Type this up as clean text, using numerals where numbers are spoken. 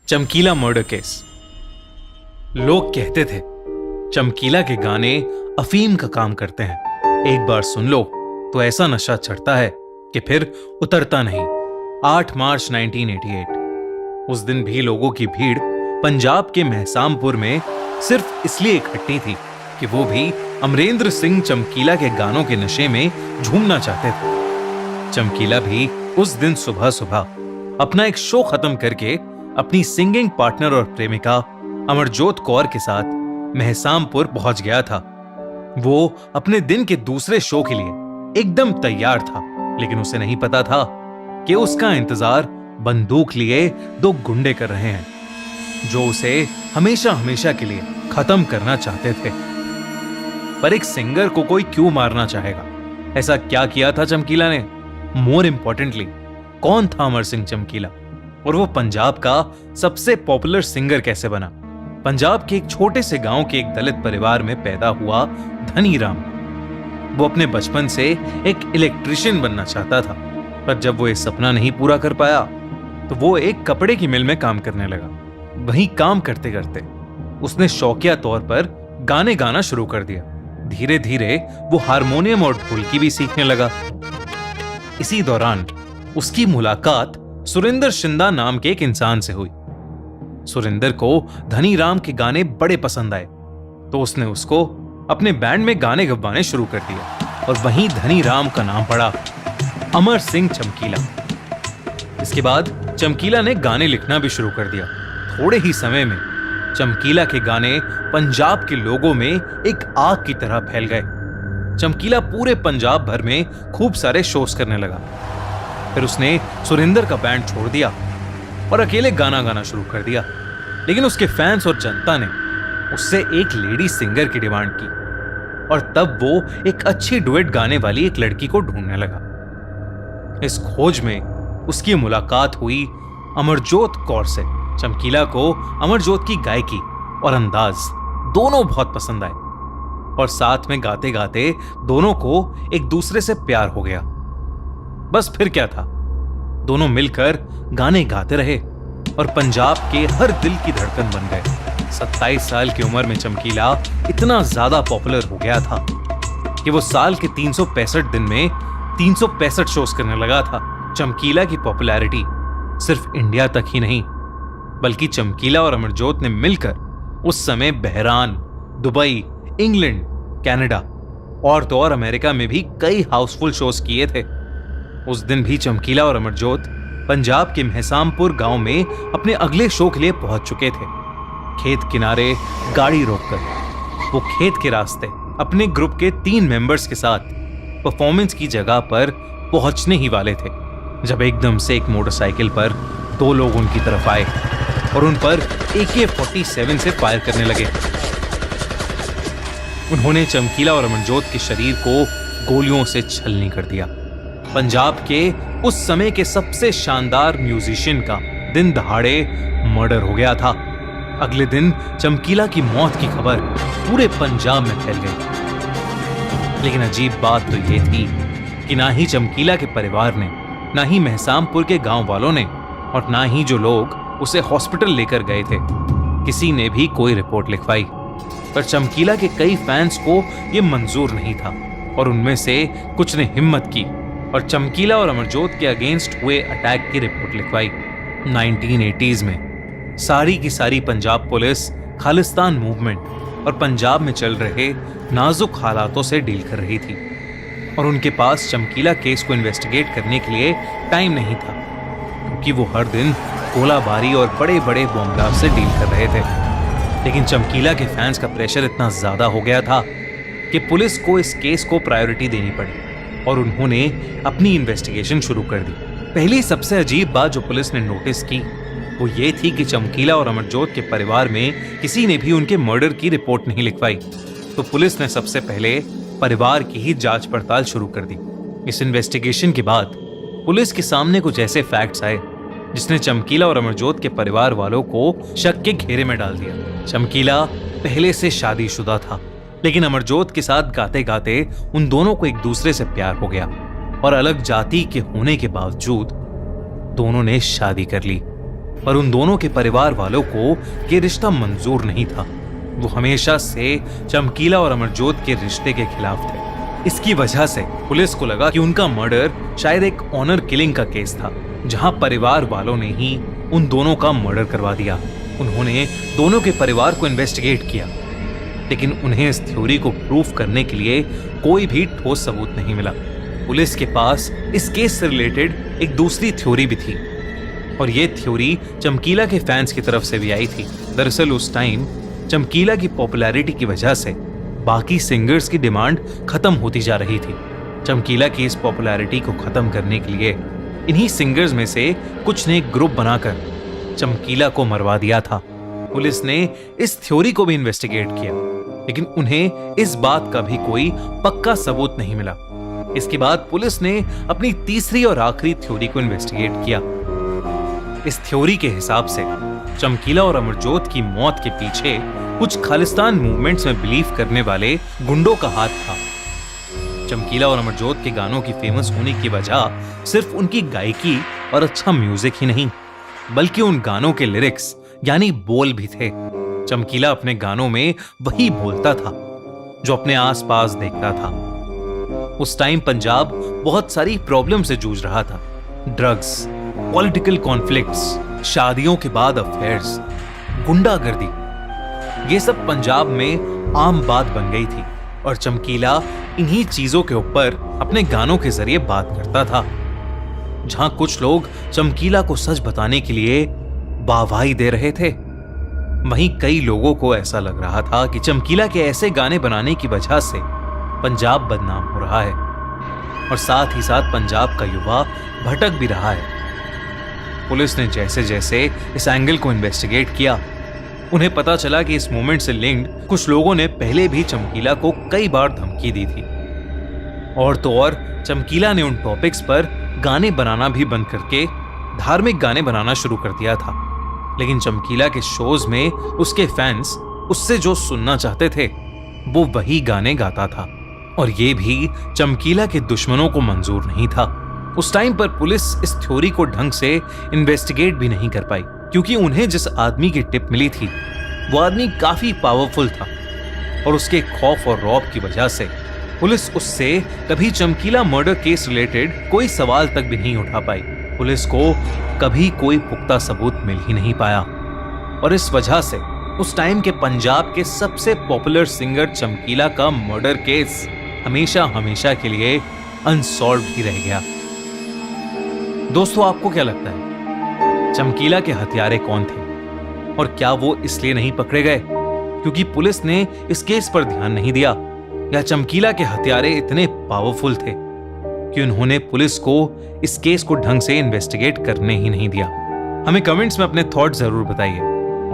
चमकीला murder case. लोग कहते थे चमकीला के गाने अफीम का काम करते हैं, एक बार सुन लो तो ऐसा नशा चढ़ता है कि फिर उतरता नहीं। 8 मार्च 1988 उस दिन भी लोगों की भीड़ पंजाब के महसामपुर में सिर्फ इसलिए इकट्ठी थी कि वो भी अमरेंद्र सिंह चमकीला के गानों के नशे में झूमना चाहते थे। चमकीला भी उस दिन सुबह सुबह अपना एक शो खत्म करके अपनी सिंगिंग पार्टनर और प्रेमिका अमरजोत कौर के साथ महसामपुर पहुंच गया था। वो अपने दिन के दूसरे शो के लिए एकदम तैयार था, लेकिन उसे नहीं पता था कि उसका इंतजार बंदूक लिए 2 गुंडे कर रहे हैं, जो उसे हमेशा हमेशा के लिए खत्म करना चाहते थे। पर एक सिंगर को कोई क्यों मारना चाहेगा? ऐसा क्या किया था चमकीला ने? मोर इंपॉर्टेंटली, कौन था अमर सिंह चमकीला? और वो पंजाब का सबसे पॉपुलर सिंगर कैसे बना? पंजाब के एक छोटे से गांव के एक दलित परिवार में पैदा हुआ धनी राम। वो अपने बचपन से एक इलेक्ट्रिशियन बनना चाहता था, पर जब वो ये सपना नहीं पूरा कर पाया तो वो एक कपड़े की मिल में काम करने लगा। वहीं काम करते करते उसने शौकिया तौर पर गाने गाना शुरू कर दिया। धीरे धीरे वो हारमोनियम और ढोलकी भी सीखने लगा। इसी दौरान उसकी मुलाकात सुरेंद्र शिंदा नाम के एक इंसान से हुई। सुरेंद्र को धनी राम के गाने बड़े पसंद आए, तो उसने उसको अपने बैंड में गाने गवाने शुरू कर दिया और वहीं धनी राम का नाम पड़ा, अमर सिंह चमकीला। इसके बाद चमकीला ने गाने लिखना भी शुरू कर दिया। थोड़े ही समय में चमकीला के गाने पंजाब के लोगों में एक आग की तरह फैल गए। चमकीला पूरे पंजाब भर में खूब सारे शोज करने लगा। फिर उसने सुरेंद्र का बैंड छोड़ दिया और अकेले गाना गाना शुरू कर दिया। लेकिन उसके फैंस और जनता ने उससे एक लेडी सिंगर की डिमांड की और तब वो एक अच्छी डुएट गाने वाली एक लड़की को ढूंढने लगा। इस खोज में उसकी मुलाकात हुई अमरजोत कौर से। चमकीला को अमरजोत की गायकी और अंदाज दोनों बहुत पसंद आए और साथ में गाते गाते दोनों को एक दूसरे से प्यार हो गया। बस फिर क्या था, दोनों मिलकर गाने गाते रहे और पंजाब के हर दिल की धड़कन बन गए। 27 साल की उम्र में चमकीला इतना ज्यादा पॉपुलर हो गया था कि वो साल के 365 दिन में 365 शोज करने लगा था। चमकीला की पॉपुलैरिटी सिर्फ इंडिया तक ही नहीं, बल्कि चमकीला और अमरजोत ने मिलकर उस समय बहरान, दुबई, इंग्लैंड, कनाडा और तो और अमेरिका में भी कई हाउसफुल शोज किए थे। उस दिन भी चमकीला और अमरजोत पंजाब के महसामपुर गांव में अपने अगले शो के लिए पहुंच चुके थे। खेत किनारे गाड़ी रोककर वो खेत के रास्ते अपने ग्रुप के 3 मेंबर्स के साथ परफॉर्मेंस की जगह पर पहुंचने ही वाले थे, जब एकदम से एक मोटरसाइकिल पर 2 लोग उनकी तरफ आए और उन पर AK-47 से फायर करने लगे। उन्होंने चमकीला और अमरजोत के शरीर को गोलियों से छलनी कर दिया। पंजाब के उस समय के सबसे शानदार म्यूजिशियन का दिन दहाड़े मर्डर हो गया था। अगले दिन चमकीला की मौत की खबर पूरे पंजाब में फैल गई। लेकिन अजीब बात तो यह थी कि ना ही चमकीला के परिवार ने, ना ही महसामपुर के गांव वालों ने और ना ही जो लोग उसे हॉस्पिटल लेकर गए थे, किसी ने भी कोई रिपोर्ट लिखवाई। पर चमकीला के कई फैंस को यह मंजूर नहीं था और उनमें से कुछ ने हिम्मत की और चमकीला और अमरजोत के अगेंस्ट हुए अटैक की रिपोर्ट लिखवाई। 1980s में सारी की सारी पंजाब पुलिस खालिस्तान मूवमेंट और पंजाब में चल रहे नाजुक हालातों से डील कर रही थी और उनके पास चमकीला केस को इन्वेस्टिगेट करने के लिए टाइम नहीं था, क्योंकि वो हर दिन गोलाबारी और बड़े बड़े बॉम्ब ब्लास्ट से डील कर रहे थे। लेकिन चमकीला के फैंस का प्रेशर इतना ज्यादा हो गया था कि पुलिस को इस केस को प्रायोरिटी देनी पड़ी और उन्होंने अपनी इन्वेस्टिगेशन शुरू कर दी। पहली सबसे अजीब बात जो पुलिस ने नोटिस की वो ये थी कि चमकीला और अमरजोत के परिवार में किसी ने भी उनके मर्डर की रिपोर्ट नहीं लिखवाई। तो पुलिस ने सबसे पहले परिवार की ही जांच पड़ताल शुरू कर दी। इस इन्वेस्टिगेशन के बाद पुलिस के सामने कुछ ऐसे फैक्ट्स आए जिसने चमकीला और अमरजोत के परिवार वालों को शक के घेरे में डाल दिया। चमकीला पहले से शादीशुदा था, लेकिन अमरजोत के साथ गाते गाते उन दोनों को एक दूसरे से प्यार हो गया और अलग जाति के होने के बावजूद दोनों ने शादी कर ली। पर उन दोनों के परिवार वालों को ये रिश्ता मंजूर नहीं था। वो हमेशा से चमकीला और अमरजोत के रिश्ते के खिलाफ थे। इसकी वजह से पुलिस को लगा कि उनका मर्डर शायद एक ऑनर किलिंग का केस था, जहां परिवार वालों ने ही उन दोनों का मर्डर करवा दिया। उन्होंने दोनों के परिवार को इन्वेस्टिगेट किया, लेकिन उन्हें इस थ्योरी को प्रूफ करने के लिए कोई भी ठोस सबूत नहीं मिला। पुलिस के पास इस केस से रिलेटेड एक दूसरी थ्योरी भी थी, और ये थ्योरी चमकीला के फैंस की तरफ से भी आई थी। दरअसल उस टाइम चमकीला की पॉपुलैरिटी की वजह से बाकी सिंगर्स की डिमांड खत्म होती जा रही थी। चमकीला की इस पॉपुलैरिटी को खत्म करने के लिए इन्हीं सिंगर्स में से कुछ ने एक ग्रुप बनाकर चमकीला को मरवा दिया था। पुलिस ने इस थ्योरी को भी इन्वेस्टिगेट किया, लेकिन उन्हें इस बात का भी कोई पक्का सबूत नहीं मिला। इसके बाद पुलिस ने अपनी तीसरी और आखिरी थ्योरी को इन्वेस्टिगेट किया। इस थ्योरी के हिसाब से चमकीला और अमरजोत की मौत के पीछे कुछ खालिस्तान मूवमेंट्स में बिलीव करने वाले गुंडों का हाथ था। चमकीला और अमरजोत के गानों की फेमस होने की वजह सिर्फ उनकी गायकी और अच्छा म्यूजिक ही नहीं, बल्कि उन गानों के लिरिक्स यानी बोल भी थे। चमकीला अपने गानों में वही बोलता था जो अपने आसपास देखता था। उस टाइम पंजाब बहुत सारी प्रॉब्लम से जूझ रहा था। ड्रग्स, पॉलिटिकल कॉन्फ्लिक्ट्स, शादियों के बाद अफेयर्स, गुंडागर्दी, ये सब पंजाब में आम बात बन गई थी, और चमकीला इन्हीं चीजों के ऊपर अपने गानों के जरिए बात करता था। जहां कुछ लोग चमकीला को सच बताने के लिए वाहवाही दे रहे थे, वहीं कई लोगों को ऐसा लग रहा था कि चमकीला के ऐसे गाने बनाने की वजह से पंजाब बदनाम हो रहा है, और साथ ही साथ पंजाब का युवा भटक भी रहा है। पुलिस ने जैसे जैसे इस एंगल को इन्वेस्टिगेट किया, उन्हें पता चला कि इस मूवमेंट से लिंक्ड कुछ लोगों ने पहले भी चमकीला को कई बार धमकी दी थी। और तो और चमकीला ने उन टॉपिक्स पर गाने बनाना भी बंद करके धार्मिक गाने बनाना शुरू कर दिया था। लेकिन चमकीला के शोज में उसके फैंस उससे जो सुनना चाहते थे वो वही गाने गाता था, और ये भी चमकीला के दुश्मनों को मंजूर नहीं था। उस टाइम पर पुलिस इस थ्योरी को ढंग से इन्वेस्टिगेट भी नहीं कर पाई, क्योंकि उन्हें जिस आदमी की टिप मिली थी वो आदमी काफी पावरफुल था, और उसके खौफ और रौब की वजह से पुलिस उससे कभी चमकीला मर्डर केस रिलेटेड कोई सवाल तक भी नहीं उठा पाई। पुलिस को कभी कोई पुख्ता सबूत मिल ही नहीं पाया, और इस वजह से उस टाइम के पंजाब के सबसे पॉपुलर सिंगर चमकीला का मर्डर केस हमेशा हमेशा के लिए अनसॉल्व ही रह गया। दोस्तों, आपको क्या लगता है, चमकीला के हत्यारे कौन थे, और क्या वो इसलिए नहीं पकड़े गए क्योंकि पुलिस ने इस केस पर ध्यान नहीं दिया, या चमकीला के हत्यारे इतने पावरफुल थे कि उन्होंने पुलिस को इस केस को ढंग से इन्वेस्टिगेट करने ही नहीं दिया? हमें कमेंट्स में अपने थॉट जरूर बताइए।